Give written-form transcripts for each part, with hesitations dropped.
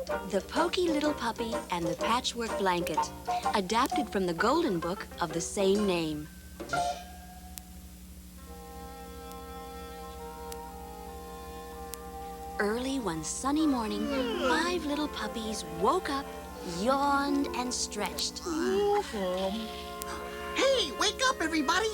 The Pokey Little Puppy and the Patchwork Blanket, adapted from the Golden Book of the same name. Early one sunny morning, 5 little puppies woke up, yawned, and stretched. Hey, wake up, everybody!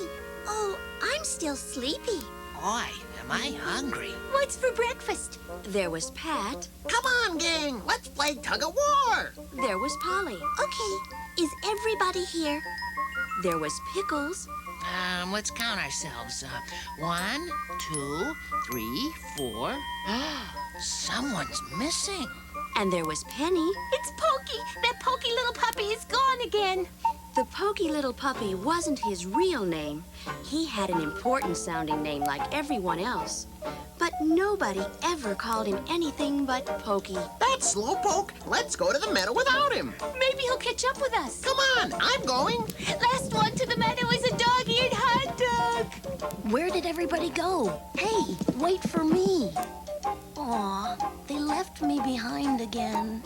Oh, I'm still sleepy. Boy, am I hungry. What's for breakfast? There was Pat. Come on, gang, let's play tug-of-war! There was Polly. Okay, is everybody here? There was Pickles. Let's count ourselves. 1, 2, 3, 4. Someone's missing. And there was Penny. It's Pokey. That Pokey little puppy is gone again. The Pokey Little Puppy wasn't his real name. He had an important-sounding name like everyone else. But nobody ever called him anything but Pokey. That's Slowpoke. Let's go to the meadow without him. Maybe he'll catch up with us. Come on, I'm going. Last one to the meadow is a dog-eared hot dog. Where did everybody go? Hey, wait for me. Aw, they left me behind again.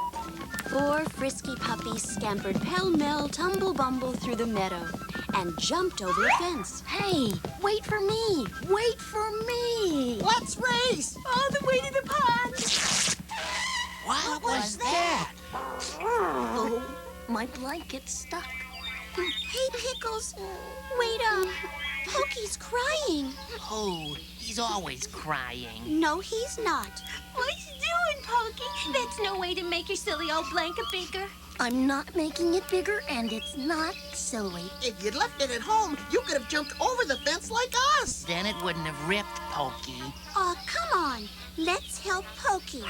4 frisky puppies scampered pell-mell, tumble-bumble through the meadow and jumped over a fence. Hey, wait for me. Wait for me. Let's race! All the way to the pond. What was that? Oh, my blanket's stuck. Hey, Pickles, wait up. Pokey's crying. Oh, he's always crying. No, he's not. What you doing, Pokey? That's no way to make your silly old blanket bigger. I'm not making it bigger, and it's not silly. If you'd left it at home, you could have jumped over the fence like us. Then it wouldn't have ripped, Pokey. Oh, come on. Let's help Pokey.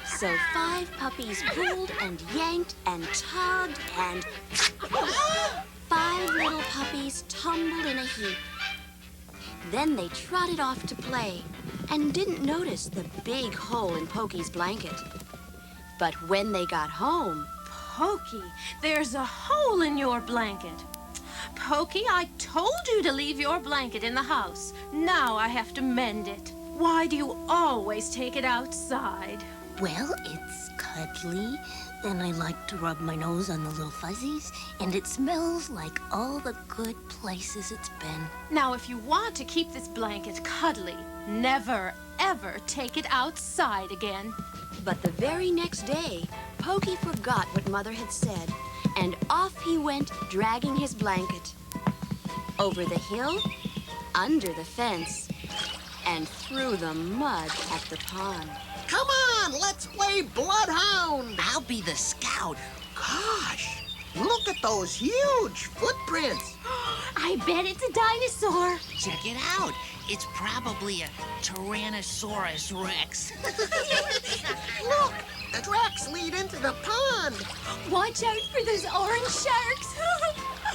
So 5 puppies pulled and yanked and tugged and 5 little puppies tumbled in a heap. Then they trotted off to play and didn't notice the big hole in Pokey's blanket. But when they got home... Pokey, there's a hole in your blanket. Pokey, I told you to leave your blanket in the house. Now I have to mend it. Why do you always take it outside? Well, it's cuddly. Then I like to rub my nose on the little fuzzies, and it smells like all the good places it's been. Now, if you want to keep this blanket cuddly, never, ever take it outside again. But the very next day, Pokey forgot what Mother had said, and off he went, dragging his blanket. Over the hill, under the fence, and through the mud at the pond. Come on, let's play Bloodhound. I'll be the scout. Gosh, look at those huge footprints. I bet it's a dinosaur. Check it out. It's probably a Tyrannosaurus Rex. Look, the tracks lead into the pond. Watch out for those orange sharks.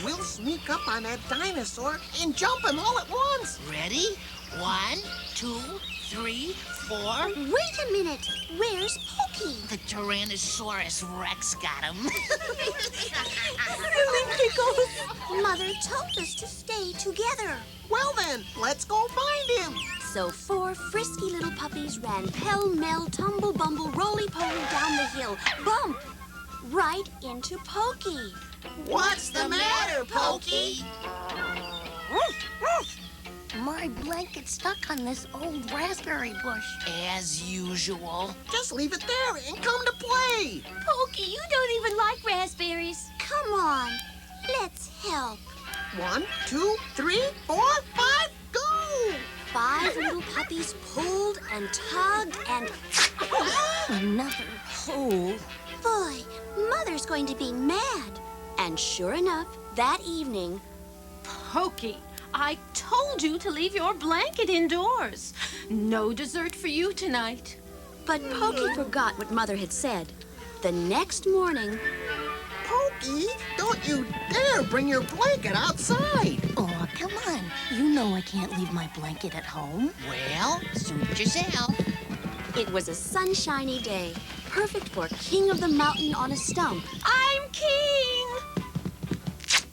We'll sneak up on that dinosaur and jump him all at once. Ready? 1, 2, 3, 4. Wait a minute. Where's Pokey? The Tyrannosaurus Rex got him. Really, Pickles? Mother told us to stay together. Well then, let's go find him. So 4 frisky little puppies ran pell-mell, tumble-bumble, roly-poly down the hill, bump, right into Pokey. What's the matter, Pokey? My blanket's stuck on this old raspberry bush. As usual. Just leave it there and come to play. Pokey, you don't even like raspberries. Come on, let's help. 1, 2, 3, 4, 5, go! 5 little puppies pulled and tugged and... Another hole. Boy, Mother's going to be mad. And sure enough, that evening, Pokey, I told you to leave your blanket indoors. No dessert for you tonight. but Pokey forgot what Mother had said. The next morning... Pokey, don't you dare bring your blanket outside. Oh, come on. You know I can't leave my blanket at home. Well, suit yourself. It was a sunshiny day, perfect for King of the Mountain on a stump. I'm king!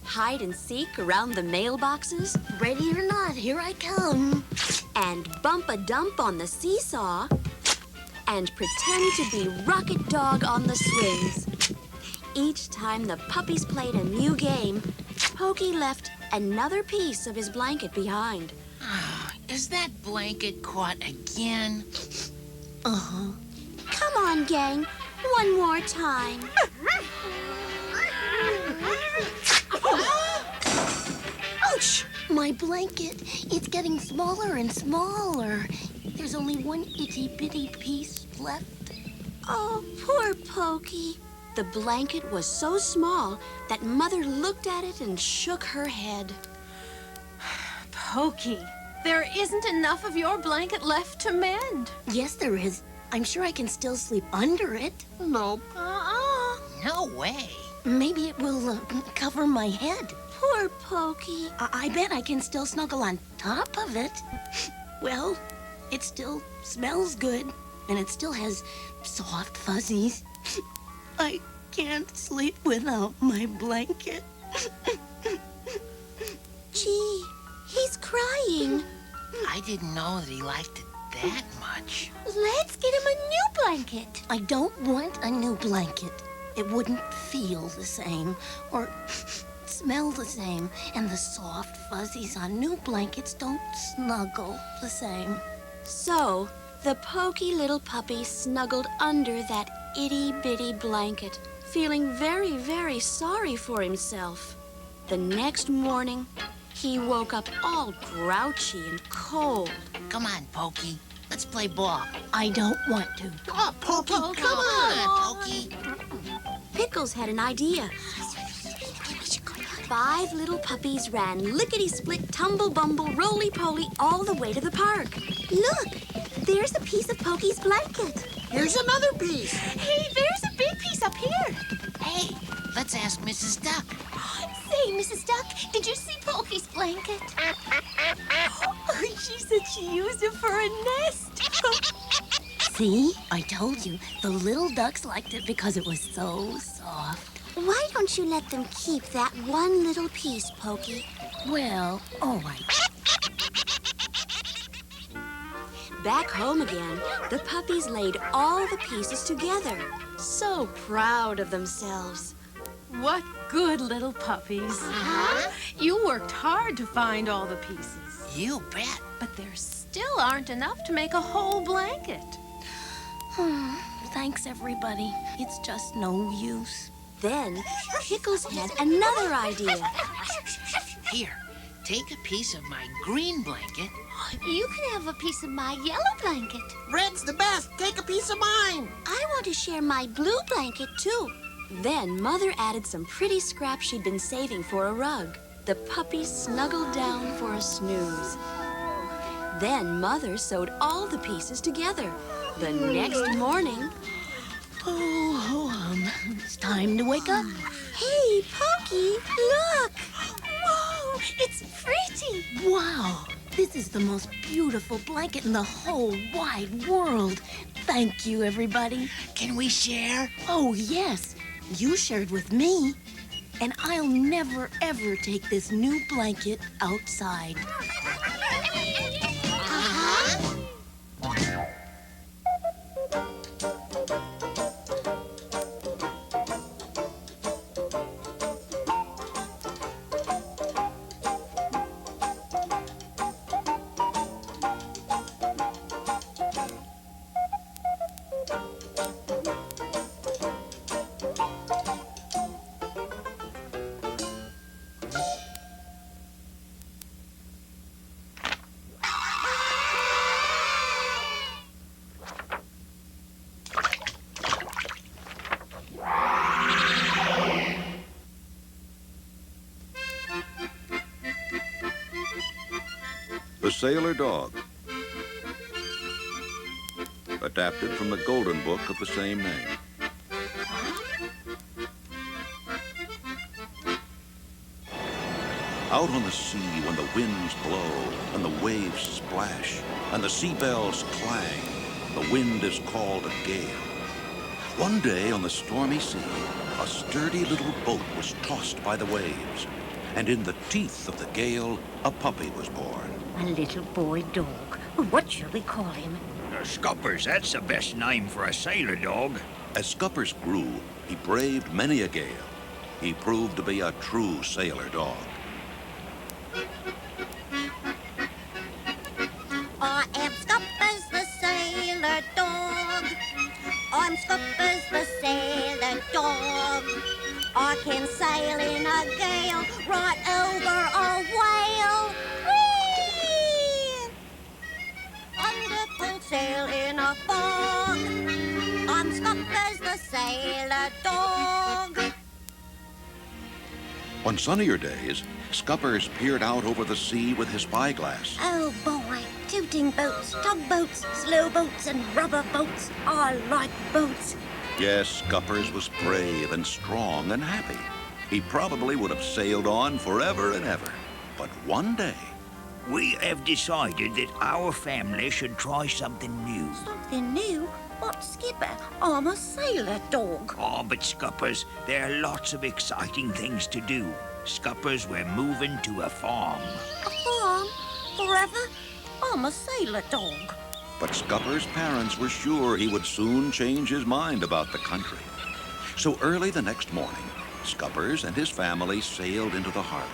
Hide and seek around the mailboxes, Ready or not, here I come. and bump a dump on the seesaw. and pretend to be Rocket Dog on the swings. Each time the puppies played a new game, Pokey left another piece of his blanket behind. Is that blanket caught again? Uh-huh. Come on, gang. One more time. Ouch! My blanket. It's getting smaller and smaller. There's only one itty-bitty piece left. Oh, poor Pokey. The blanket was so small that Mother looked at it and shook her head. Pokey, there isn't enough of your blanket left to mend. Yes, there is. I'm sure I can still sleep under it. Nope. No way. Maybe it will cover my head. Poor Pokey. I bet I can still snuggle on top of it. Well, it still smells good, and it still has soft fuzzies. I can't sleep without my blanket. Gee, he's crying. I didn't know that he liked it that much. Let's get him a new blanket. I don't want a new blanket. It wouldn't feel the same or smell the same, and the soft fuzzies on new blankets don't snuggle the same. So, the Pokey little puppy snuggled under that itty-bitty blanket, feeling very, very sorry for himself. The next morning, he woke up all grouchy and cold. Come on, Pokey. Let's play ball. I don't want to. Oh, Pokey, come Come on. on, Pokey. Pickles had an idea. 5 little puppies ran lickety-split, tumble-bumble, roly-poly all the way to the park. Look, there's a piece of Pokey's blanket. Here's another piece. Hey, there's a big piece up here. Hey, let's ask Mrs. Duck. Say, Mrs. Duck, did you see Pokey's blanket? She said she used it for a nest. See? I told you. The little ducks liked it because it was so soft. Why don't you let them keep that one little piece, Pokey? Well, all right. Back home again, the puppies laid all the pieces together, so proud of themselves. What good little puppies. You worked hard to find all the pieces, You bet. but there still aren't enough to make a whole blanket. Thanks, everybody. It's just no use. Then, Pickles had another idea. Here, take a piece of my green blanket. You can have a piece of my yellow blanket. Red's the best. Take a piece of mine. I want to share my blue blanket, too. Then Mother added some pretty scraps she'd been saving for a rug. The puppies snuggled down for a snooze. Then Mother sewed all the pieces together. The next morning... It's time to wake up. Hey, Pokey, look! Whoa, it's pretty. Wow, this is the most beautiful blanket in the whole wide world. Thank you, everybody. Can we share? Oh, yes, you shared with me. And I'll never, ever take this new blanket outside. The Sailor Dog. Adapted from the Golden Book of the same name. Out on the sea when the winds blow and the waves splash and the sea bells clang, the wind is called a gale. One day on the stormy sea, a sturdy little boat was tossed by the waves, and in the teeth of the gale, a puppy was born. A little boy dog. What shall we call him? Scuppers, that's the best name for a sailor dog. As Scuppers grew, he braved many a gale. He proved to be a true sailor dog. I am Scuppers the sailor dog. I'm Scuppers the sailor dog. I can sail in a gale right over a whale. Whee! Under sail in a fog. I'm Scuppers the sailor dog. On sunnier days, Scuppers peered out over the sea with his spyglass. Oh boy, tooting boats, tugboats, slow boats, and rubber boats. I like boats. Yes, Scuppers was brave and strong and happy. He probably would have sailed on forever and ever. But one day... We have decided that our family should try something new. Something new? What, Skipper? I'm a sailor dog. Oh, but Scuppers, there are lots of exciting things to do. Scuppers, we're moving to a farm. A farm? Forever? I'm a sailor dog. But Scuppers' parents were sure he would soon change his mind about the country. So early the next morning, Scuppers and his family sailed into the harbor.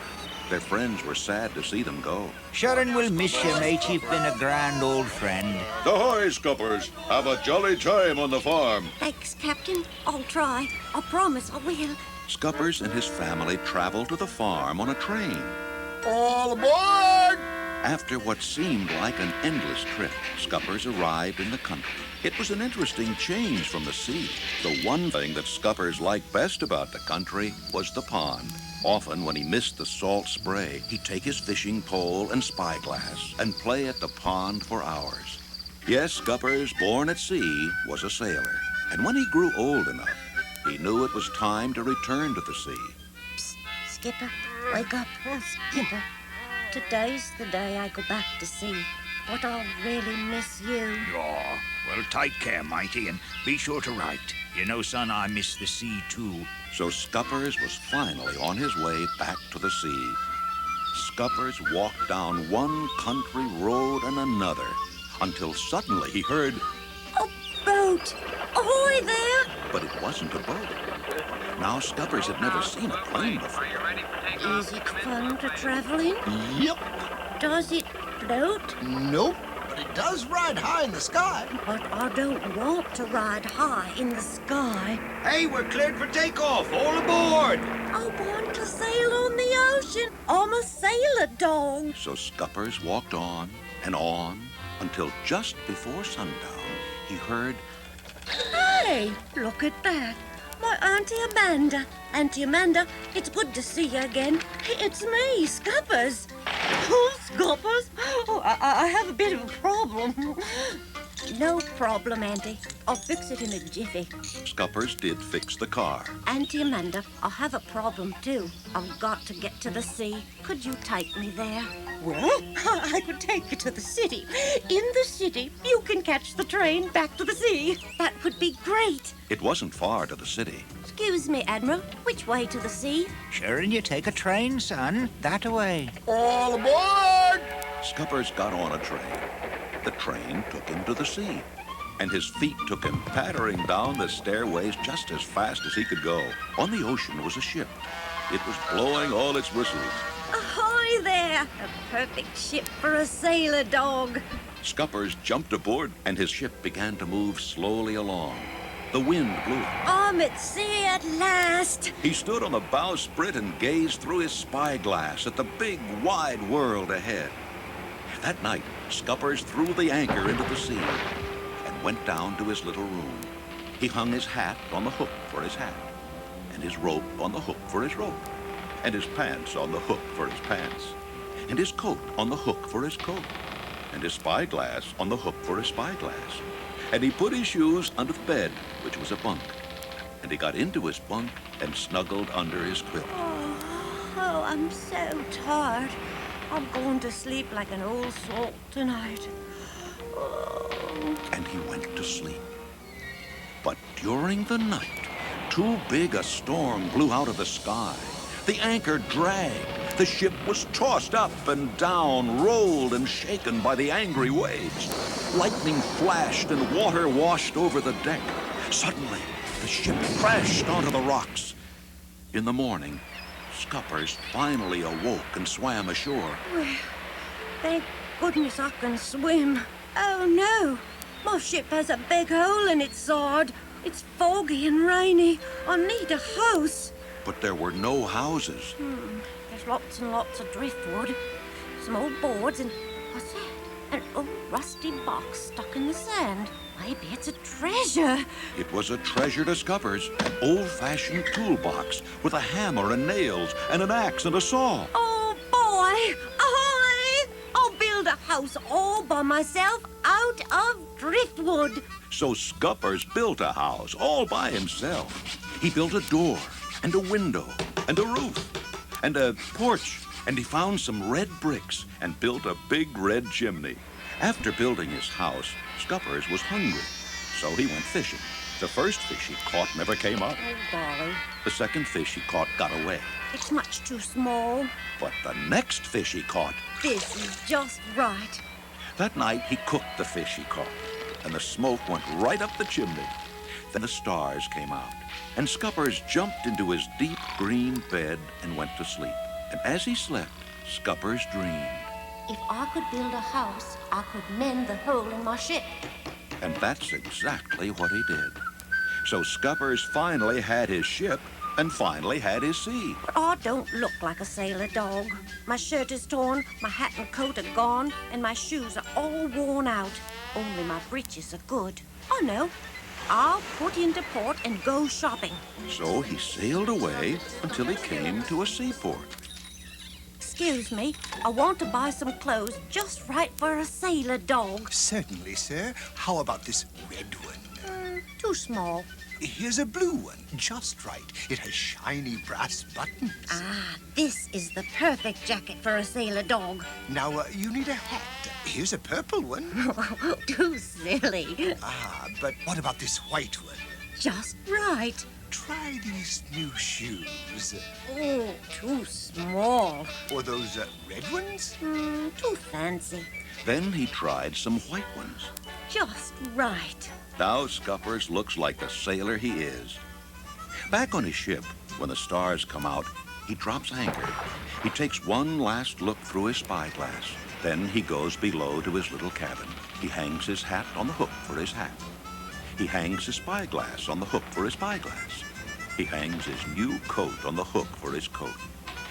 Their friends were sad to see them go. Sharon will miss you, mate. You've been a grand old friend. Ahoy, Scuppers! Have a jolly time on the farm. Thanks, Captain. I'll try. I promise I will. Scuppers and his family traveled to the farm on a train. All aboard! After what seemed like an endless trip, Scuppers arrived in the country. It was an interesting change from the sea. The one thing that Scuppers liked best about the country was the pond. Often, when he missed the salt spray, he'd take his fishing pole and spyglass and play at the pond for hours. Yes, Scuppers, born at sea, was a sailor. And when he grew old enough, he knew it was time to return to the sea. Psst, Skipper, wake up. Skipper, today's the day I go back to sea. But I'll really miss you. Oh, well, take care, matey, and be sure to write. You know, son, I miss the sea, too. So Scuppers was finally on his way back to the sea. Scuppers walked down one country road and another until suddenly he heard... A boat! Ahoy there! But it wasn't a boat. Now Scuppers had never seen a plane before. Is it fun to travel in? Yep. Does it float? Nope. But it does ride high in the sky. But I don't want to ride high in the sky. Hey, we're cleared for takeoff. All aboard! I want to sail on the ocean. I'm a sailor dog. So Scuppers walked on and on until just before sundown, he heard... Hey, look at that. My Auntie Amanda. Auntie Amanda, it's good to see you again. It's me, Scuppers. Oh, Scuppers? Oh, I have a bit of a problem. No problem, Auntie. I'll fix it in a jiffy. Scuppers did fix the car. Auntie Amanda, I have a problem too. I've got to get to the sea. Could you take me there? Well, I could take you to the city. In the city, you can catch the train back to the sea. That would be great. It wasn't far to the city. Excuse me, Admiral. Which way to the sea? Sharon, you take a train, son. That away. All aboard! Scuppers got on a train. The train took him to the sea, and his feet took him pattering down the stairways just as fast as he could go. On the ocean was a ship. It was blowing all its whistles. Ahoy there! A perfect ship for a sailor dog. Scuppers jumped aboard, and his ship began to move slowly along. The wind blew him. I'm at sea at last. He stood on the bowsprit and gazed through his spyglass at the big, wide world ahead. That night, Scuppers threw the anchor into the sea and went down to his little room. He hung his hat on the hook for his hat, and his rope on the hook for his rope, and his pants on the hook for his pants, and his coat on the hook for his coat, and his spyglass on the hook for his spyglass. And he put his shoes under the bed, which was a bunk, and he got into his bunk and snuggled under his quilt. Oh, I'm so tired. I'm going to sleep like an old salt tonight. Oh. And he went to sleep. But during the night, too big a storm blew out of the sky. The anchor dragged. The ship was tossed up and down, rolled and shaken by the angry waves. Lightning flashed and water washed over the deck. Suddenly, the ship crashed onto the rocks. In the morning, Scuppers finally awoke and swam ashore. Well, thank goodness I can swim. Oh, no. My ship has a big hole in its side. It's foggy and rainy. I need a house. But there were no houses. There's lots and lots of driftwood, some old boards, and what's that? An old rusty box stuck in the sand. Maybe it's a treasure. It was a treasure to Scuppers, an old-fashioned toolbox with a hammer and nails and an axe and a saw. Oh, boy! Ahoy! I'll build a house all by myself out of driftwood. So Scuppers built a house all by himself. He built a door and a window and a roof and a porch, and he found some red bricks and built a big red chimney. After building his house, Scuppers was hungry, so he went fishing. The first fish he caught never came up. Oh, golly. The second fish he caught got away. It's much too small. But the next fish he caught, This is just right. that night he cooked the fish he caught, and the smoke went right up the chimney. Then the stars came out, and Scuppers jumped into his deep green bed and went to sleep. And as he slept, Scuppers dreamed. If I could build a house, I could mend the hole in my ship. And that's exactly what he did. So Scuppers finally had his ship and finally had his sea. But I don't look like a sailor dog. My shirt is torn, my hat and coat are gone, and my shoes are all worn out. Only my breeches are good. Oh, no. I'll put into port and go shopping. So he sailed away until he came to a seaport. Excuse me, I want to buy some clothes just right for a sailor dog. Certainly, sir. How about this red one? Too small. Here's a blue one, just right. It has shiny brass buttons. Ah, this is the perfect jacket for a sailor dog. Now, you need a hat. Here's a purple one. Too silly. Ah, but what about this white one? Just right. Try these new shoes. Oh, too small. Or those red ones? Too fancy. Then he tried some white ones. Just right. Now Scuppers looks like the sailor he is. Back on his ship, when the stars come out, he drops anchor. He takes one last look through his spyglass. Then he goes below to his little cabin. He hangs his hat on the hook for his hat. He hangs his spyglass on the hook for his spyglass. He hangs his new coat on the hook for his coat.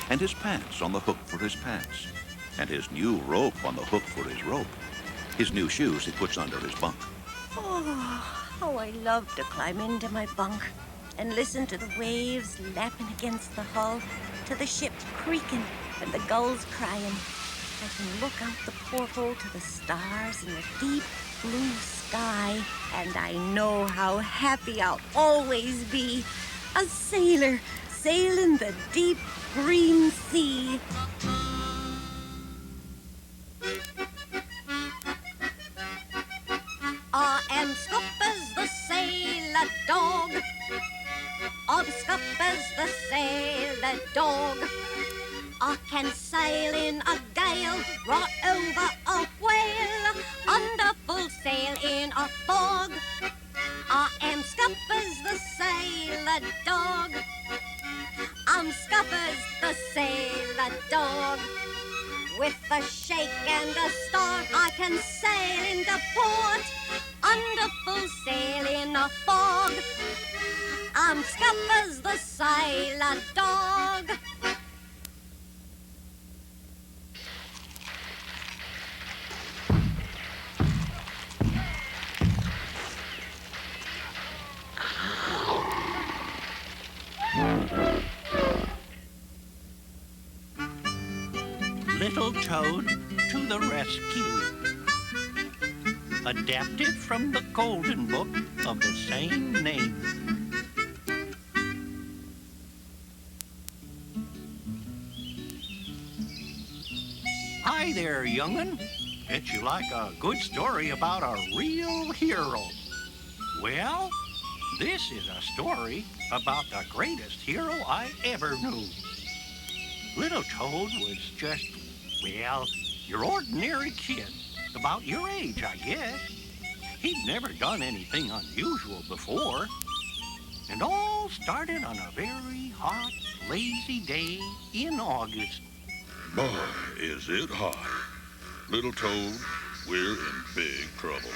And his pants on the hook for his pants. And his new rope on the hook for his rope. His new shoes he puts under his bunk. Oh, I love to climb into my bunk and listen to the waves lapping against the hull, to the ship creaking and the gulls crying. I can look out the porthole to the stars and the deep blue sky, and I know how happy I'll always be. A sailor sailing the deep green sea. I am Scuppers the sailor dog. I'm Scuppers the sailor dog. I can sail in a gale, right over a whale, under full sail in a fog. I am Scuppers the sailor dog. I'm Scuppers the sailor dog. With a shake and a start, I can sail into port, under full sail in a fog. I'm Scuppers the sailor dog. Little Toad to the rescue. Adapted from the Golden Book of the same name. Hi there, young'un. Bet you like a good story about a real hero. Well, this is a story about the greatest hero I ever knew. Little Toad was just, well, your ordinary kid. About your age, I guess. He'd never done anything unusual before. And all started on a very hot, lazy day in August. Boy, is it hot. Little Toad, we're in big trouble.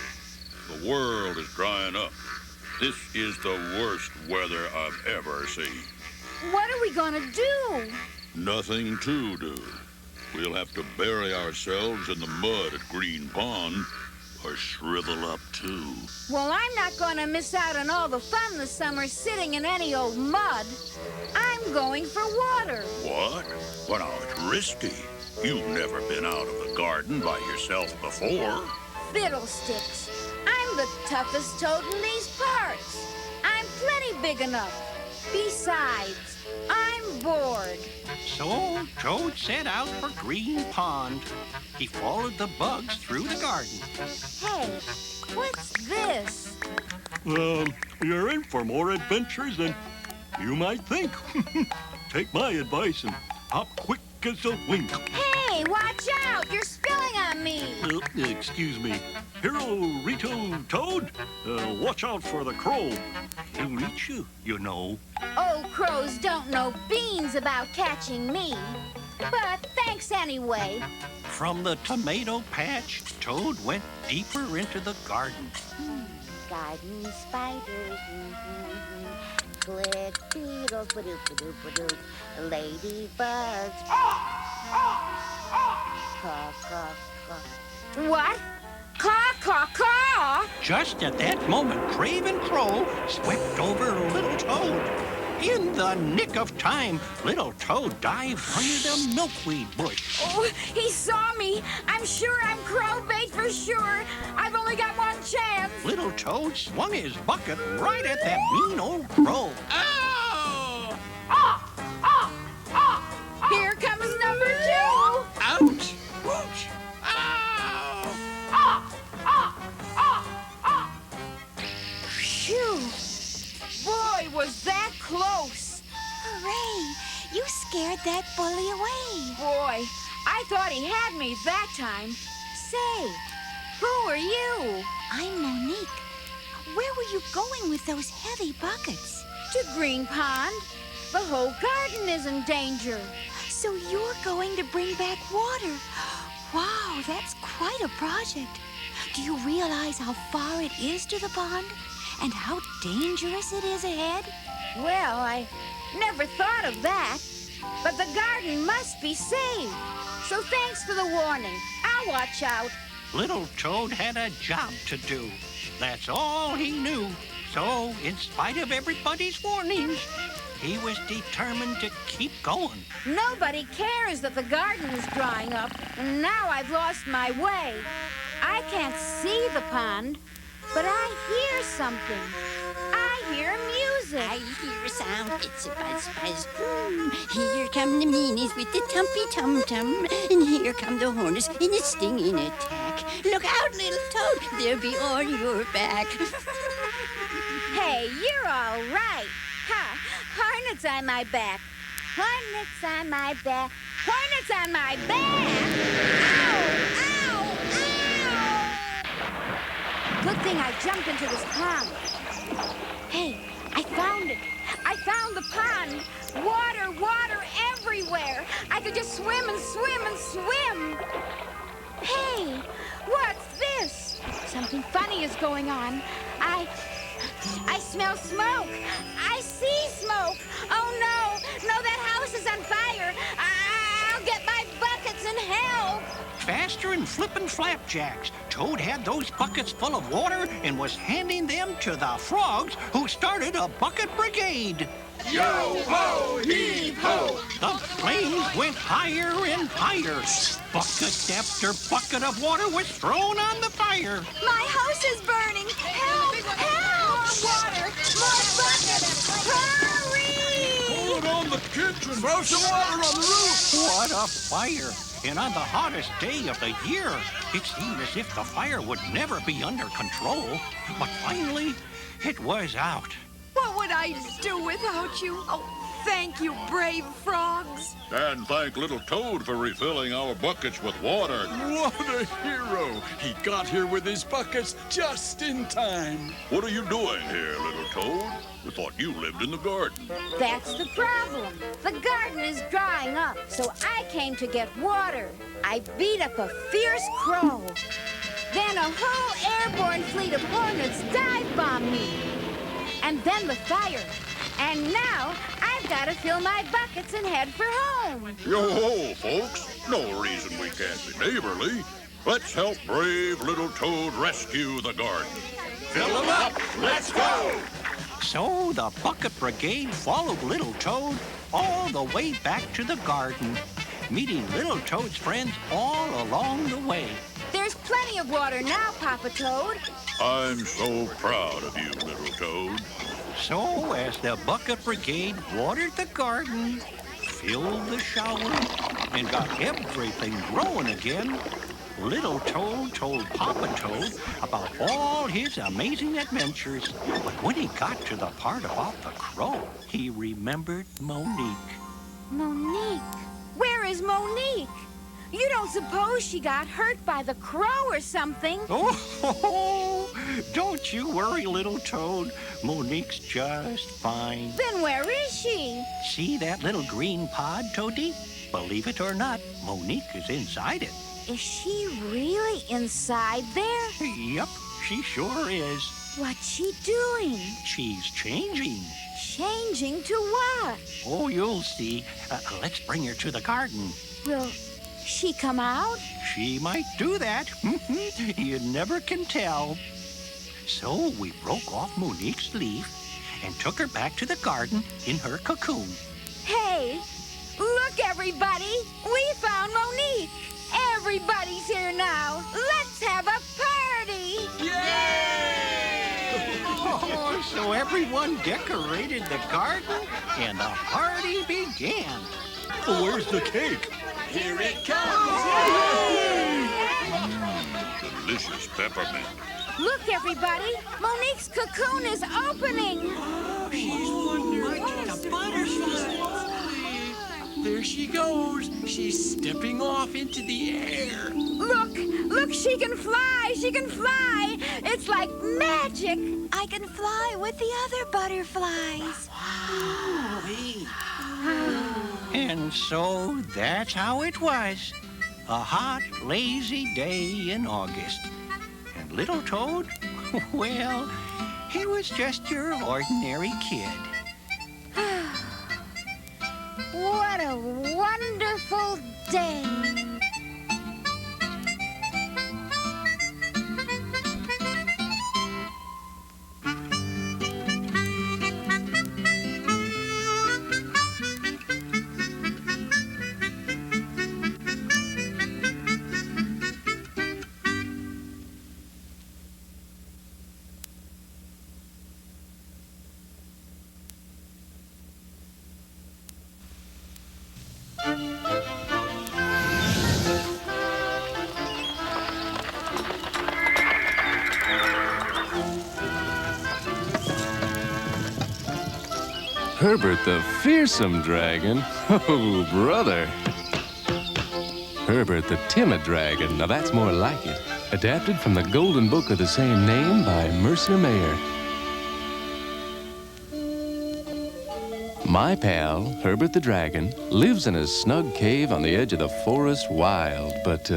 The world is drying up. This is the worst weather I've ever seen. What are we gonna do? Nothing to do. We'll have to bury ourselves in the mud at Green Pond or shrivel up too. Well, I'm not gonna miss out on all the fun this summer sitting in any old mud. I'm going for water. What? Well, now, it's risky. You've never been out of the garden by yourself before. Fiddlesticks. I'm the toughest toad in these parts. I'm plenty big enough. Besides, I'm bored. So Toad set out for Green Pond. He followed the bugs through the garden. Hey, what's this? You're in for more adventures than you might think. Take my advice and hop quick as a wink. Hey, watch out! You're spilling on me! Excuse me. Hero Rito Toad, watch out for the crow. He'll eat you, you know. Old crows don't know beans about catching me. But thanks anyway. From the tomato patch, Toad went deeper into the garden. Garden spiders, click beetles, ba-doop, ladybugs. Caw, caw, caw. What? Caw, caw, caw! Just at that moment, Craven Crow swept over Little Toad. In the nick of time, Little Toad dived under the milkweed bush. Oh, he saw me. I'm sure I'm crow bait for sure. I've only got one chance. Little Toad swung his bucket right at that mean old crow. Ow! Here comes number 2. Ouch! Ouch! Phew! Boy, was that close! Hooray! You scared that bully away. Boy, I thought he had me that time. Say, who are you? I'm Monique. Where were you going with those heavy buckets? To Green Pond. The whole garden is in danger. So you're going to bring back water. Wow, that's quite a project. Do you realize how far it is to the pond? And how dangerous it is ahead? Well, I never thought of that. But the garden must be saved. So thanks for the warning. I'll watch out. Little Toad had a job to do. That's all he knew. So, in spite of everybody's warnings, he was determined to keep going. Nobody cares that the garden is drying up, and now I've lost my way. I can't see the pond, but I hear something. I hear music. I hear a sound, it's a buzz, buzz, boom. Here come the meanies with the tumpy tum-tum. And here come the hornets in a stinging attack. Look out, little Toad, they'll be on your back. Hey, you're all right. Ha! Hornets on my back. Hornets on my back. Hornets on my back! Ow! Ow! Ow! Good thing I jumped into this pond. Hey, I found it. I found the pond. Water, water everywhere. I could just swim and swim and swim. Hey, what's this? Something funny is going on. I smell smoke. I see smoke. Oh, no. No, that house is on fire. I'll get my buckets and help. Faster than flippin' flapjacks, Toad had those buckets full of water and was handing them to the frogs who started a bucket brigade. Yo-ho, heave-ho! The flames went higher and higher. Bucket after bucket of water was thrown on the fire. My house is burning! Help! Help! More water! More buckets! Hurry! Pull it on the kitchen! Throw some water on the roof! What a fire! And on the hottest day of the year, it seemed as if the fire would never be under control. But finally, it was out. What would I do without you? Oh, Thank you, brave frogs. And thank little Toad for refilling our buckets with water. What a hero! He got here with his buckets just in time. What are you doing here, little Toad? We thought you lived in the garden. That's the problem. The garden is drying up, so I came to get water. I beat up a fierce crow. Then a whole airborne fleet of hornets dive-bombed me. And then the fire. And now I've got to fill my buckets and head for home. Yo-ho, folks. No reason we can't be neighborly. Let's help brave little Toad rescue the garden. Fill them up. Let's go. So the bucket brigade followed little Toad all the way back to the garden, meeting little Toad's friends all along the way. There's plenty of water now, Papa Toad. I'm so proud of you, little Toad. So as the bucket brigade watered the garden, filled the shower, and got everything growing again, little Toad told Papa Toad about all his amazing adventures. But when he got to the part about the crow, he remembered Monique. Monique? Where is Monique? You don't suppose she got hurt by the crow or something? Oh, don't you worry, little Toad. Monique's just fine. Then where is she? See that little green pod, Toadie? Believe it or not, Monique is inside it. Is she really inside there? Yep, she sure is. What's she doing? She's changing. Changing to what? Oh, you'll see. Let's bring her to the garden. Will she come out? She might do that. You never can tell. So we broke off Monique's leaf and took her back to the garden in her cocoon. Hey, look, everybody. We found Monique. Everybody's here now. Let's have a party. Yay! Oh, so everyone decorated the garden and the party began. Where's the cake? Here it comes. Delicious peppermint. Look, everybody. Monique's cocoon is opening. She's wondering the butterflies. There she goes. She's stepping off into the air. Look, she can fly. She can fly. It's like magic. I can fly with the other butterflies. And so that's how it was. A hot, lazy day in August. And little Toad, well, he was just your ordinary kid. What a wonderful day. Herbert the fearsome dragon? Oh, brother. Herbert the timid dragon. Now that's more like it. Adapted from the Golden Book of the same name by Mercer. My pal, Herbert the dragon, lives in a snug cave on the edge of the forest wild, but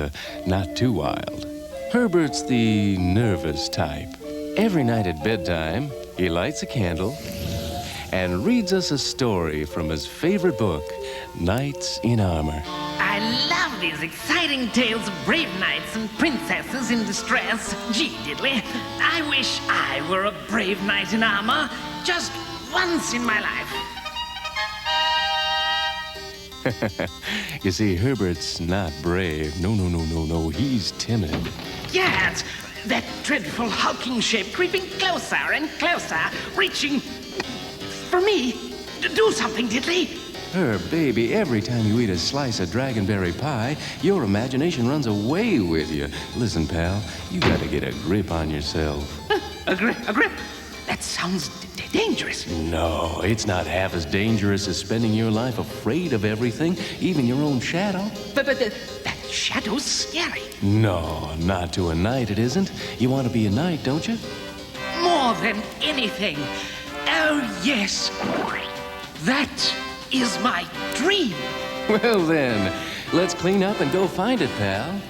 not too wild. Herbert's the nervous type. Every night at bedtime, he lights a candle and reads us a story from his favorite book, Knights in Armor. I love these exciting tales of brave knights and princesses in distress. Gee, diddly, I wish I were a brave knight in armor just once in my life. You see, Herbert's not brave. No. He's timid. Yes, that dreadful hulking shape creeping closer and closer, reaching for me. Do something, diddly. Herb, baby, every time you eat a slice of dragonberry pie, your imagination runs away with you. Listen, pal, you gotta get a grip on yourself. A grip? that sounds dangerous. No, it's not half as dangerous as spending your life afraid of everything, even your own shadow. But that shadow's scary. No, not to a knight it isn't. You want to be a knight, don't you? More than anything. Oh, yes. That is my dream. Well then, let's clean up and go find it, pal.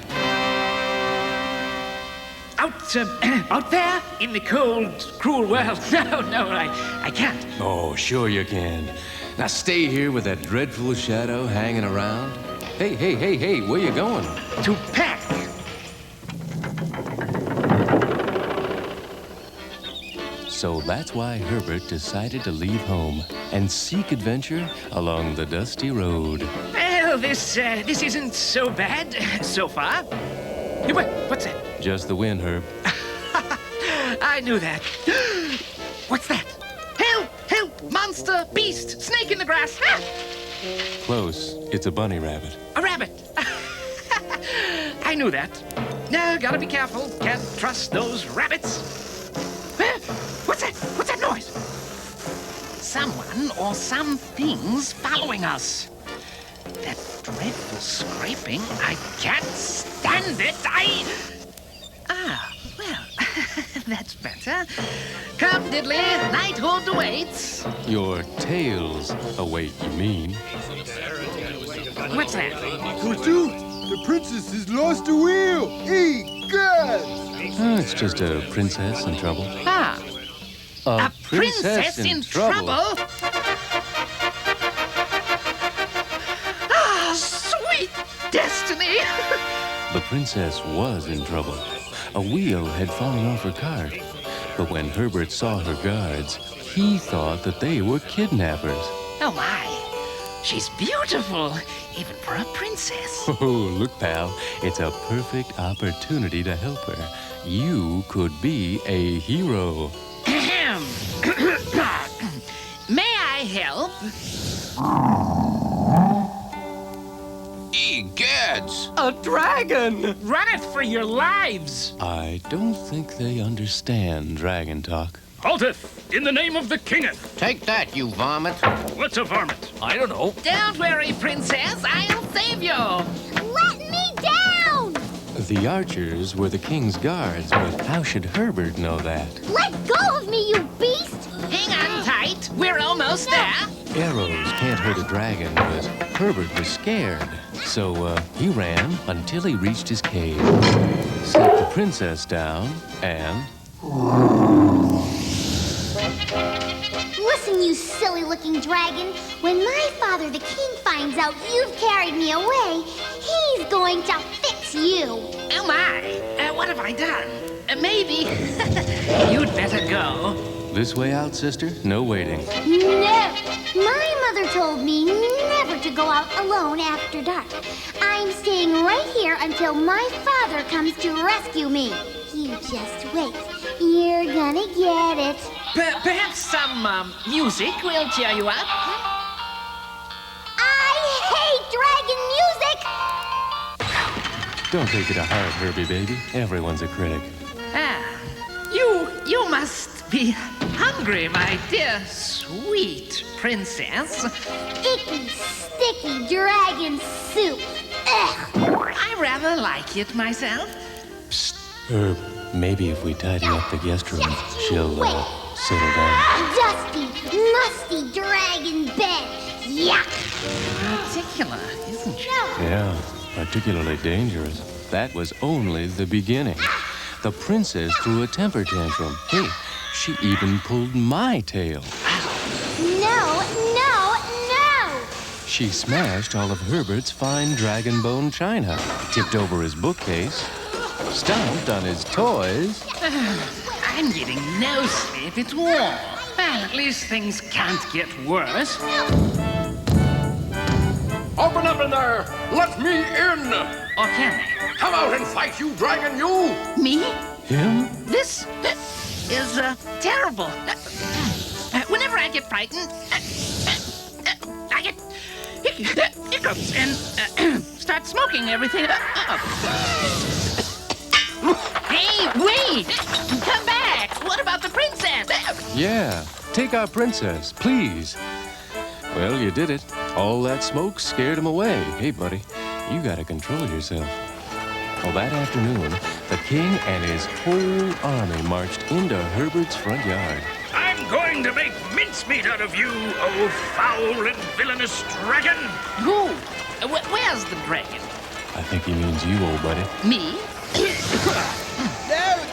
Out there in the cold, cruel world. No, I can't. Oh, sure you can. Now stay here with that dreadful shadow hanging around. Hey, where you going? To pack. So that's why Herbert decided to leave home and seek adventure along the dusty road. Well, this isn't so bad so far. Hey, what's that? Just the wind, Herb. I knew that. What's that? Help! Monster, beast, snake in the grass. Ah! Close. It's a bunny rabbit. A rabbit. I knew that. Gotta be careful. Can't trust those rabbits. What's that? What's that noise? Someone or something's following us. That dreadful scraping. I can't stand it. Well, that's better. Come, Diddley. Knighthood awaits. Your tails await, you mean. What's that? Forsooth, the princess has lost a wheel. Egad! Oh, it's just a princess in trouble. Ah. A princess in trouble? Ah, sweet destiny! The princess was in trouble. A wheel had fallen off her cart. But when Herbert saw her guards, he thought that they were kidnappers. Oh, my. She's beautiful, even for a princess. Oh, look, pal. It's a perfect opportunity to help her. You could be a hero. May I help? Egads! A dragon! Run it for your lives! I don't think they understand dragon talk. Halteth, in the name of the kingeth. Take that, you varmint. What's a varmint? I don't know. Don't worry, princess. I'll save you. Let me down! The archers were the king's guards, but how should Herbert know that? Let go of me, you beast! Hang on tight. We're almost there. Arrows can't hurt a dragon, but Herbert was scared. So he ran until he reached his cave, set the princess down, and... Listen, you silly-looking dragon. When my father, the king, finds out you've carried me away, he's going to fix you. Oh, my. What have I done? Maybe you'd better go. This way out, sister? No waiting. No. My mother told me never to go out alone after dark. I'm staying right here until my father comes to rescue me. You just wait. You're gonna get it. Perhaps some music will cheer you up. I hate dragon music! Don't take it to heart, Herbie, baby. Everyone's a critic. You must be hungry, my dear sweet princess. Icky, sticky dragon soup. Ugh. I rather like it myself. Psst, Herb. Maybe if we tidy up the guest room, she'll settle down. Dusty, musty dragon bed. Yuck! Particular, isn't she? Yeah, particularly dangerous. That was only the beginning. The princess threw a temper tantrum. Hey, she even pulled my tail. No! She smashed all of Herbert's fine dragon bone china, tipped over his bookcase, stomped on his toys. I'm getting no sleep. It's warm. Well, at least things can't get worse. Open up in there! Let me in! Or can they? Come out and fight, you dragon, you! Me? Him? This is terrible. Whenever I get frightened, I get hiccups and start smoking everything up. Hey, wait! Come back! what about the princess? Yeah, take our princess, please. Well, you did it. All that smoke scared him away. Hey, buddy, you gotta control yourself. Well, that afternoon, the king and his whole army marched into Herbert's front yard. I'm going to make mincemeat out of you, oh foul and villainous dragon! Who? Where's the dragon? I think he means you, old buddy. Me? There's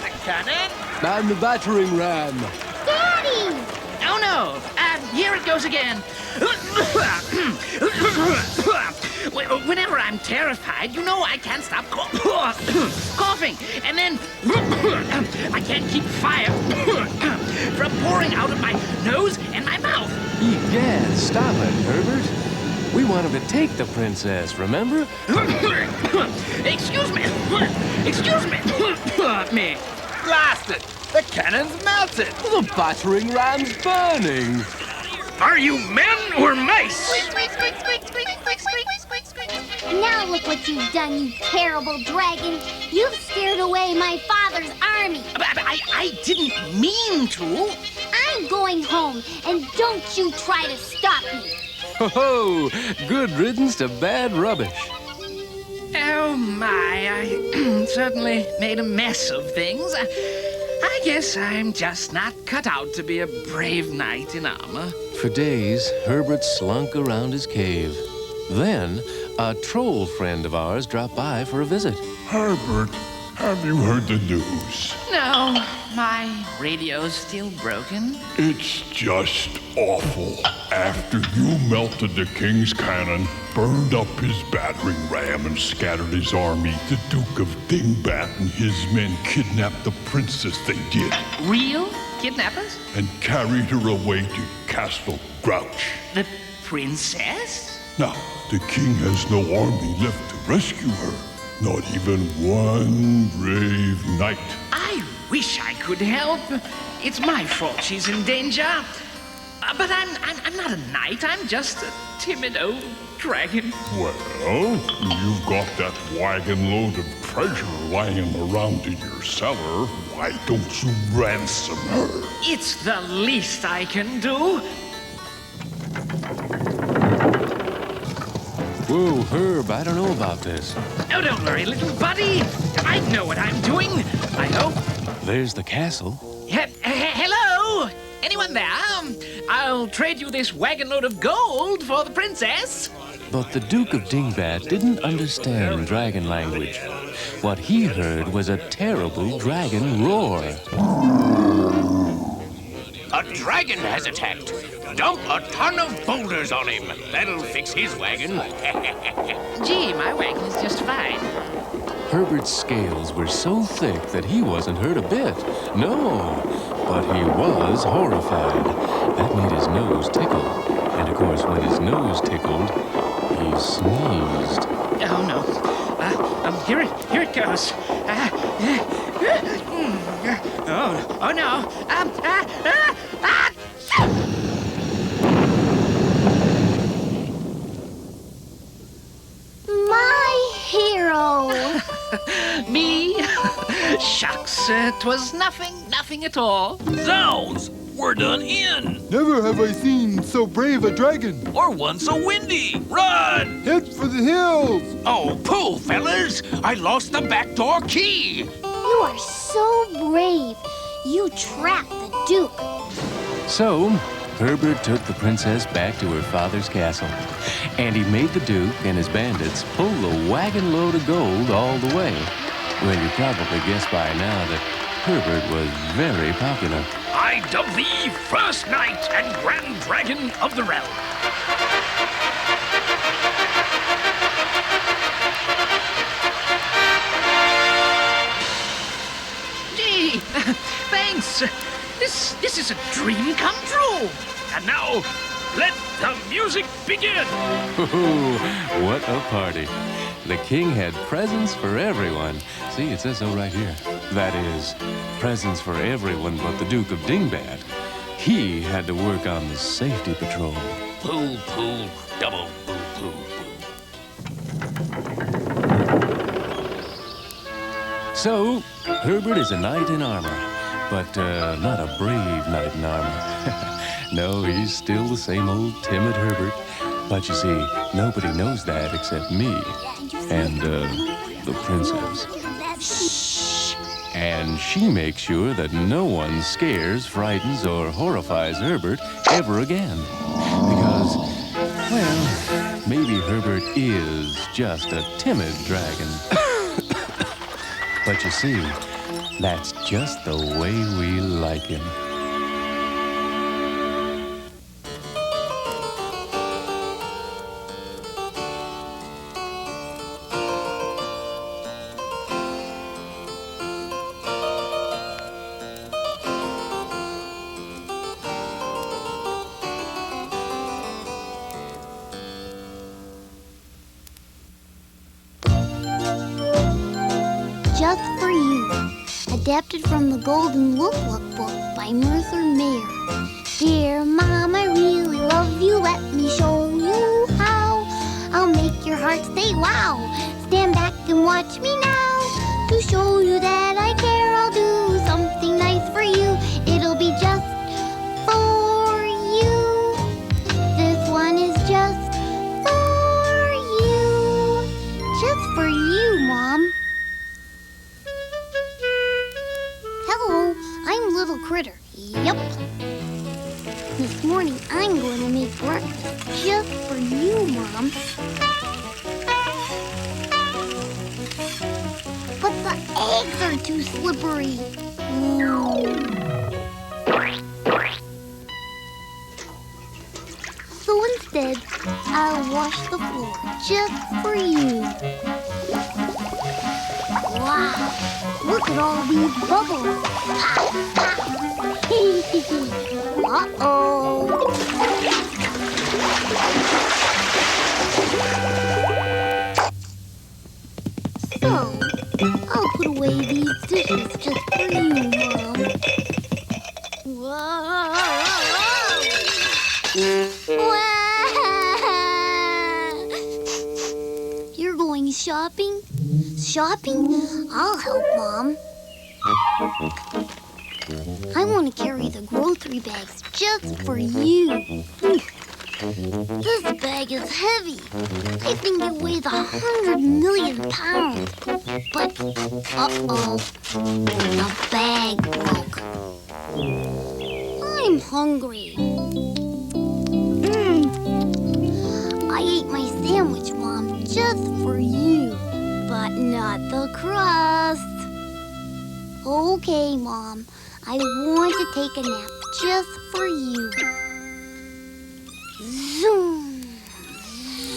the cannon. I'm the battering ram. Daddy! Oh, no. Here it goes again. Whenever I'm terrified, you know I can't stop coughing. And then I can't keep fire from pouring out of my nose and my mouth. Egad, stop it, Herbert. We want him to take the princess, remember? Excuse me. Excuse me. Me. Blast it! The cannon's melted. The battering ram's burning. Are you men or mice? Now look what you've done, you terrible dragon. You've scared away my father's army. I didn't mean to. I'm going home, and don't you try to stop me. Ho-ho! Good riddance to bad rubbish. Oh, my. I certainly made a mess of things. I guess I'm just not cut out to be a brave knight in armor. For days, Herbert slunk around his cave. Then, a troll friend of ours dropped by for a visit. Herbert, have you heard the news? No, my radio's still broken. It's just awful. After you melted the king's cannon, burned up his battering ram, and scattered his army, the Duke of Dingbat and his men kidnapped the princess they did. Real kidnappers? And carried her away to Castle Grouch. The princess? Now, the king has no army left to rescue her. Not even one brave knight. I wish I could help. It's my fault she's in danger. But I'm not a knight. I'm just a timid old dragon. Well, you've got that wagon load of treasure lying around in your cellar. Why don't you ransom her? It's the least I can do. Whoa, Herb, I don't know about this. Oh, don't worry, little buddy. I know what I'm doing. I hope. There's the castle. Hello? Anyone there? I'll trade you this wagon load of gold for the princess. But the Duke of Dingbat didn't understand dragon language. What he heard was a terrible dragon roar. A dragon has attacked. Dump a ton of boulders on him. That'll fix his wagon. Gee, my wagon is just fine. Herbert's scales were so thick that he wasn't hurt a bit. No, but he was horrified. That made his nose tickle. And of course, when his nose tickled, he sneezed. Oh, no. Here it goes. Oh, no. My hero. Me? Shucks, 'twas nothing at all. Zounds! We're done in! Never have I seen so brave a dragon. Or one so windy! Run! Head for the hills! Oh, pull, fellas! I lost the back door key! You are so brave. You trapped the Duke. So, Herbert took the princess back to her father's castle. And he made the Duke and his bandits pull the wagon load of gold all the way. Well, you probably guessed by now that Herbert was very popular. I dub thee first knight and grand dragon of the realm. Gee, thanks. This is a dream come true. And now, let the music begin. What a party. The king had presents for everyone. See, it says so right here. That is, presents for everyone but the Duke of Dingbat. He had to work on the safety patrol. Pooh, pooh, double pooh, pooh, So, Herbert is a knight in armor. but not a brave knight in armor. No, he's still the same old timid Herbert. But you see, nobody knows that except me and, the princess. Shh. And she makes sure that no one scares, frightens, or horrifies Herbert ever again. Because, well, maybe Herbert is just a timid dragon. But you see, that's just the way we like him. Just for You, adapted from the Golden Look-Look book by Mercer. Dear Mom, I really love you. Let me show you how. I'll make your heart say wow. Stand back and watch me now. To show you that I care, I'll do something nice for you. It'll be just for you. This one is just for you. Just for you, Mom. Hello, I'm Little Critter. Yep. This morning I'm going to make breakfast just for you, Mom. But the eggs are too slippery. So instead, I'll wash the floor just for you. Wow, look at all these bubbles. Uh-oh. So, I'll put away these dishes just for you, Mom. Whoa. You're going shopping? Shopping? I'll help, Mom. I want to carry the grocery bags just for you. This bag is heavy. I think it weighs 100 million pounds. But, uh-oh, the bag broke. I'm hungry. I ate my sandwich, Mom, just for you. But not the crust. Okay, Mom. I want to take a nap just for you. Zoom!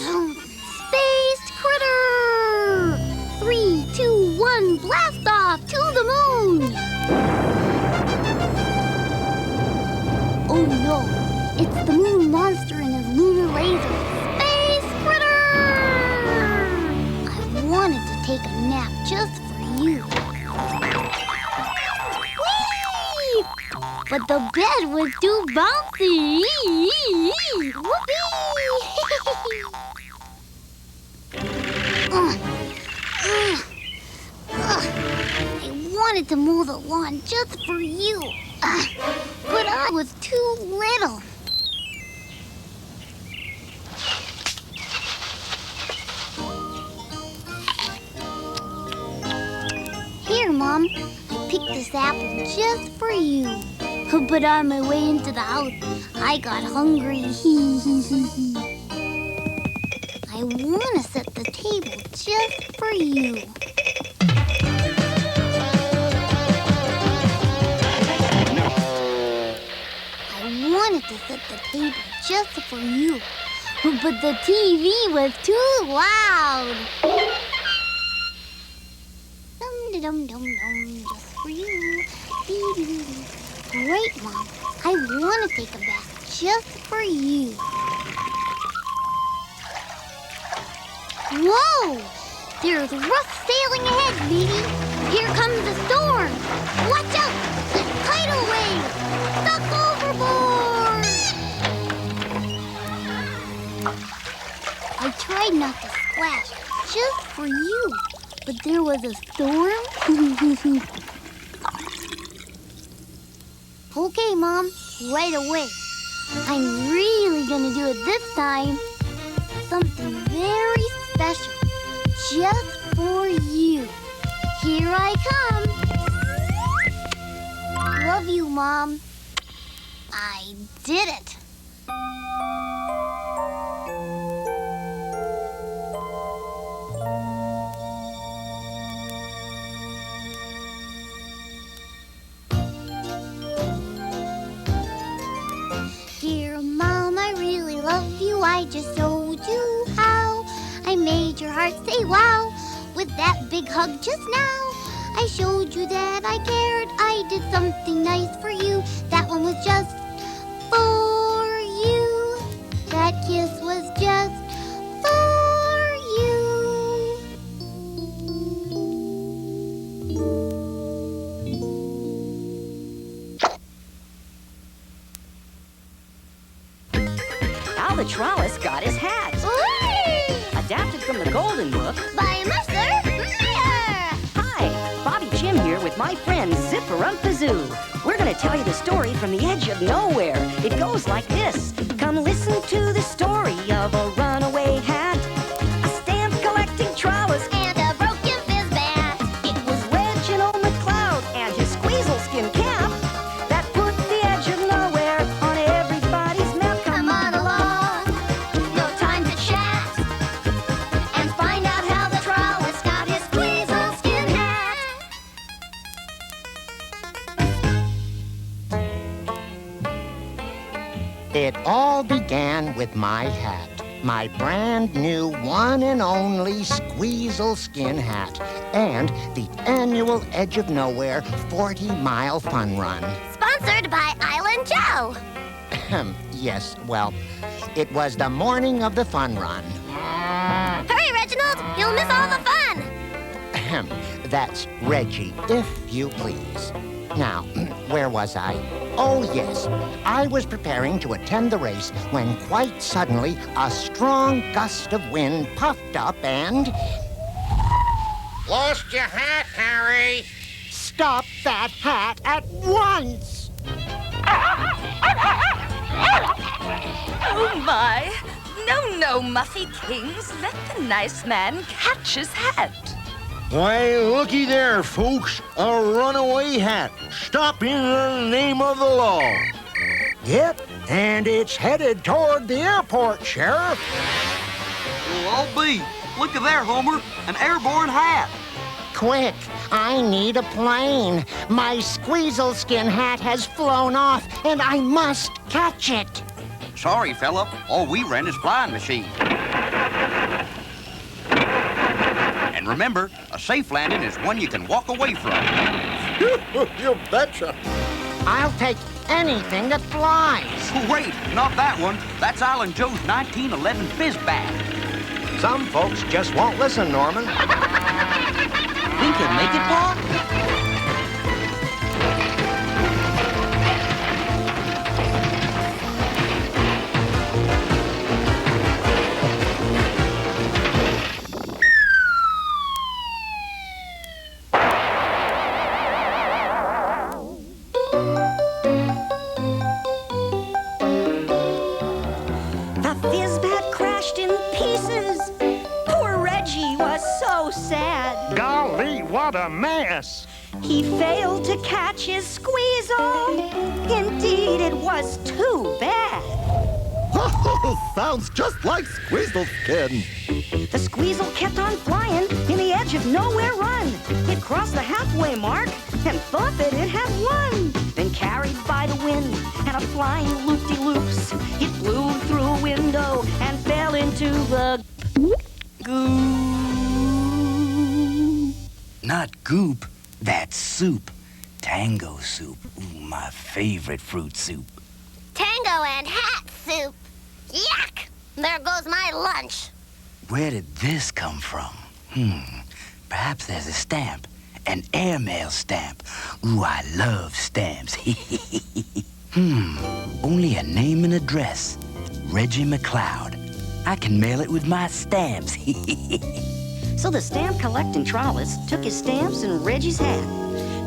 Zoom! Space critter! 3, 2, 1, blast off to the moon! Oh no! It's the moon monster and his lunar laser. Space critter! I wanted to take a nap just for you. But the bed was too bouncy. Whoopee! I wanted to mow the lawn just for you. But I was too little. Here, Mom. I picked this apple just for you. But on my way into the house, I got hungry. I want to set the table just for you. I wanted to set the table just for you. But the TV was too loud. Dum-de-dum-dum-dum, just for you. Dee-dee-dee-dee. Great, Mom. I want to take a bath just for you. Whoa! There's rough sailing ahead, baby. Here comes the storm. Watch out! Tidal wave! Stuck overboard! I tried not to splash just for you, but there was a storm. Okay, Mom, right away. I'm really gonna do it this time. Something very special, just for you. Here I come. Love you, Mom. I did it. Dear Mom, I really love you. I just showed you how. I made your heart say wow with that big hug just now. I showed you that I cared. I did something nice for you. That one was just for you. That kiss was just for you. Albatross got his hat. Hooray! Adapted from the Golden Book By Mercer. Hi, Bobby Jim here with my friend Zipper-Umpa-Zoo. We're going to tell you the story from the edge of nowhere. It goes like this. Come listen to the story of a runaway hat, a stamp-collecting trellis, And a broken fizz bat. it was Reginald McCloud and his squeezle skin cap that put the edge of nowhere on everybody's map. Come on along. No time to chat. And find out how the trellis got his squeezle skin hat. It all began with my hat, my brand new one and only squeezle skin hat, and the annual Edge of Nowhere 40-mile fun run. Sponsored by Island Joe. Yes, well, it was the morning of the fun run. Hurry, Reginald. You'll miss all the fun. That's Reggie, if you please. Now, where was I? Oh, yes. I was preparing to attend the race when quite suddenly a strong gust of wind puffed up and... Lost your hat, Harry. Stop that hat at once! Oh, my. No, Muffy Kings. Let the nice man catch his hat. Why, looky there, folks. A runaway hat. Stop in the name of the law. Yep, and it's headed toward the airport, Sheriff. Well, I'll be. Look at there, Homer. An airborne hat. Quick, I need a plane. My squeezle skin hat has flown off, and I must catch it. Sorry, fella. All we rent is flying machines. And remember, a safe landing is one you can walk away from. You betcha. I'll take anything that flies. Wait, not that one. That's Island Joe's 1911 fizz bat. Some folks just won't listen, Norman. Think he'll make it, Pa? The Fizzbat crashed in pieces. Poor Reggie was so sad. Golly, what a mess. He failed to catch his squeezle. Indeed, it was too bad. Sounds just like Squeezle Skin. The squeezle kept on flying in the Edge of Nowhere run. It crossed the halfway mark and thought that it had won. Then carried by the wind and a flying loop-de-loops, it blew through a window and fell into the goo. Not goop, that's soup. Tango soup. Ooh, my favorite fruit soup. Tango and hat soup. Yuck! There goes my lunch. Where did this come from? Perhaps there's a stamp. An airmail stamp. Ooh, I love stamps. Only a name and address. Reggie McCloud. I can mail it with my stamps. So the stamp collecting trolleys took his stamps and Reggie's hat.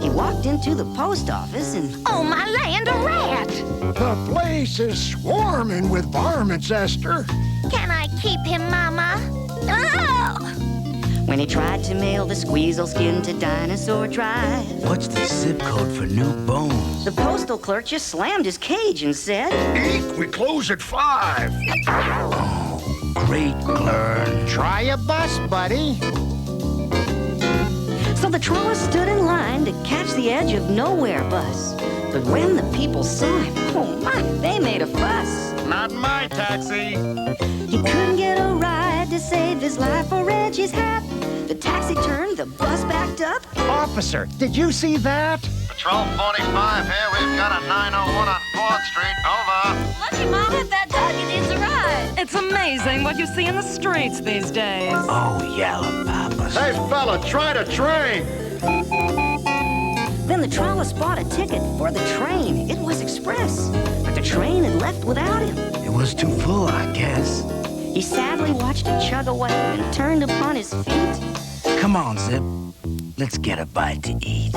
He walked into the post office and... Oh, my land, a rat! The place is swarming with varmints, Esther. Can I keep him, Mama? Oh! When he tried to mail the squeezle skin to Dinosaur Drive. What's the zip code for new bones? The postal clerk just slammed his cage and said... Eek, we close at 5. Oh, great Glern. Try a bus, buddy. So the trolley stood in line to catch the Edge of Nowhere bus. But when the people saw him, oh my, they made a fuss. Not my taxi. He couldn't get a ride to save his life or Reggie's hat. The taxi turned, the bus backed up. Officer, did you see that? Patrol 45 here. We've got a 901 on 4th Street. Over. Lucky Mama, that doggy needs a ride. It's amazing what you see in the streets these days. Oh, yellow papas. Hey, fella, try the train. Then the trolley bought a ticket for the train. It was express, but the train had left without him. It was too full, I guess. He sadly watched it chug away and turned upon his feet. Come on, Zip. Let's get a bite to eat.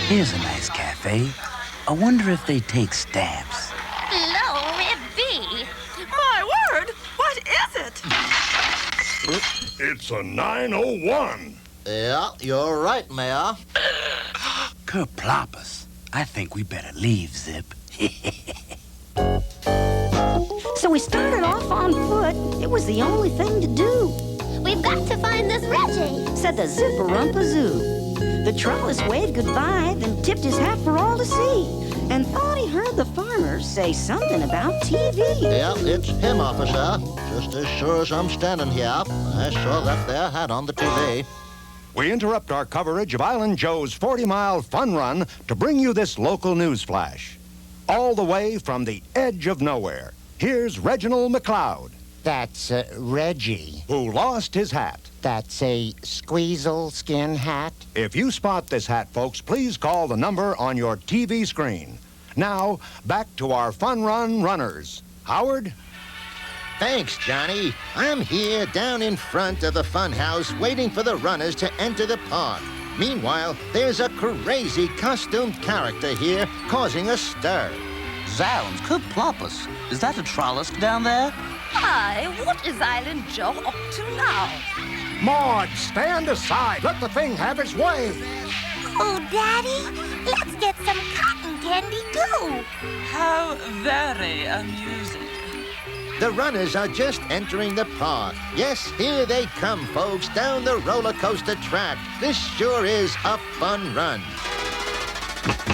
Here's a nice cafe. I wonder if they take stamps. Glory be! My word! What is it? It's a 901. Yeah, you're right, Mayor. Kerploppus. I think we better leave, Zip. So we started off on foot. It was the only thing to do. We've got to find this Reggie, said the Zipper-Rumpazoo. The trolley waved goodbye, then tipped his hat for all to see, and thought he heard the farmer say something about TV. Yeah, it's him, officer. Just as sure as I'm standing here, I saw that there hat on the TV. We interrupt our coverage of Island Joe's 40-mile fun run to bring you this local news flash. All the way from the edge of nowhere, here's Reginald McLeod. That's Reggie. Who lost his hat. That's a squeezle skin hat. If you spot this hat, folks, please call the number on your TV screen. Now, back to our fun run runners. Howard? Thanks, Johnny. I'm here down in front of the fun house waiting for the runners to enter the park. Meanwhile, there's a crazy costumed character here causing a stir. Zounds, Kerploppus. Is that a Trollisk down there? Hi, what is Island Joe up to now? Maud, stand aside. Let the thing have its way. Oh, Daddy, let's get some cotton candy, too. How very amusing. The runners are just entering the park. Yes, here they come, folks, down the roller coaster track. This sure is a fun run.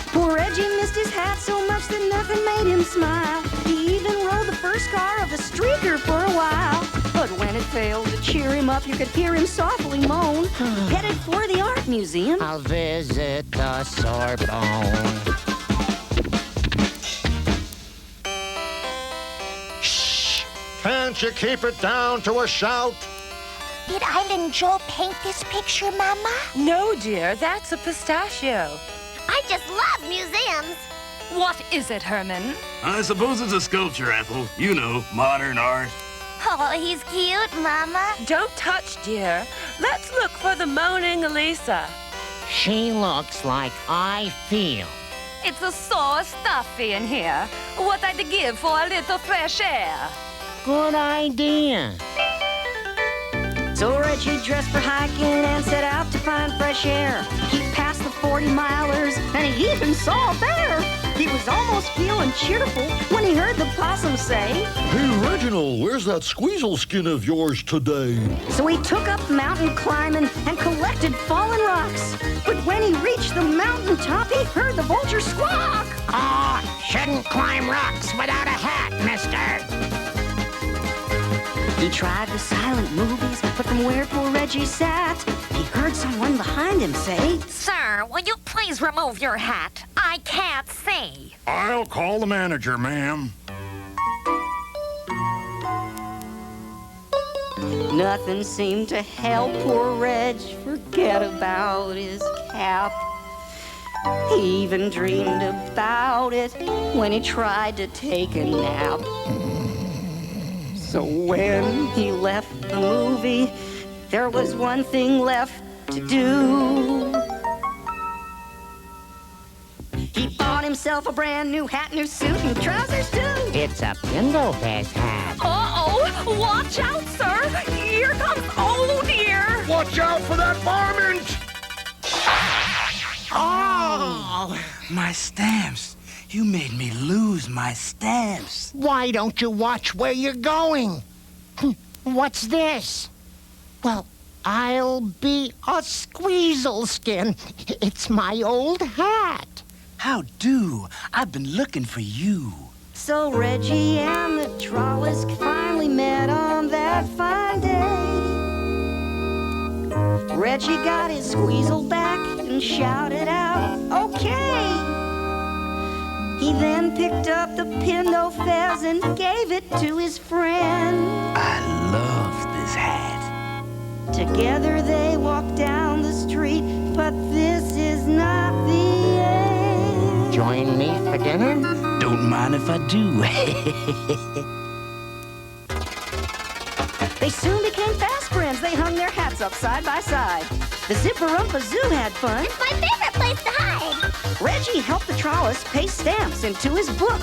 Poor Reggie missed his hat so much that nothing made him smile. He even rode the first car of a streaker for a while. But when it failed to cheer him up, you could hear him softly moan, headed for the art museum. I'll visit the Sorbonne. Shh! Can't you keep it down to a shout? Did Island Joe paint this picture, Mama? No, dear, that's a pistachio. I just love museums. What is it, Herman? I suppose it's a sculpture, Ethel. You know, modern art. Oh, he's cute, Mama. Don't touch, dear. Let's look for the moaning Lisa. She looks like I feel. It's so stuffy in here. What I'd give for a little fresh air. Good idea. So Reggie dressed for hiking and set out to find fresh air. He passed the 40-milers and he even saw a bear. He was almost feeling cheerful when he heard the possum say, Hey, Reginald, where's that squeezle skin of yours today? So he took up mountain climbing and collected fallen rocks. But when he reached the mountain top, he heard the vulture squawk. Oh, shouldn't climb rocks without a hat, mister. He tried the silent movies, but from where poor Reggie sat, he heard someone behind him say, Sir, will you please remove your hat? I can't see. I'll call the manager, ma'am. Nothing seemed to help poor Reg forget about his cap. He even dreamed about it when he tried to take a nap. So when he left the movie, there was one thing left to do. He bought himself a brand new hat, new suit, and trousers too. It's a Pinto Bear's hat. Uh-oh! Watch out, sir! Here comes... Oh, dear! Watch out for that varmint! Oh, my stamps. You made me lose my stamps. Why don't you watch where you're going? What's this? Well, I'll be a Squeezleskin. It's my old hat. How do? I've been looking for you. So Reggie and the Trollus finally met on that fine day. Reggie got his squeezle back and shouted out, "Okay!" He then picked up the Pinto Fez and gave it to his friend. I love this hat. Together they walked down the street, but this is not the end. Join me for dinner? Don't mind if I do. They soon became fast friends. They hung their hats up side by side. The Zipper-Rumpa Zoo had fun. It's my favorite place to hide. Reggie helped the Trollus paste stamps into his book.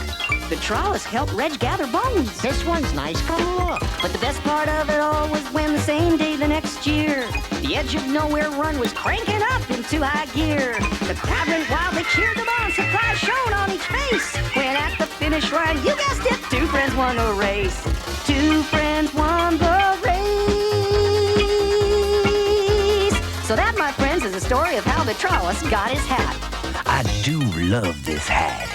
The Trollus helped Reg gather bones. This one's nice. Come look. But the best part of it all was when the same day the next year, the Edge of Nowhere run was cranking up into high gear. The crowd went wild, they cheered them on, surprise shone on each face. When at the finish line, you guessed it, two friends won the race. Two friends won the race. So that, my friends, is the story of how the Trollus got his hat. I do love this hat.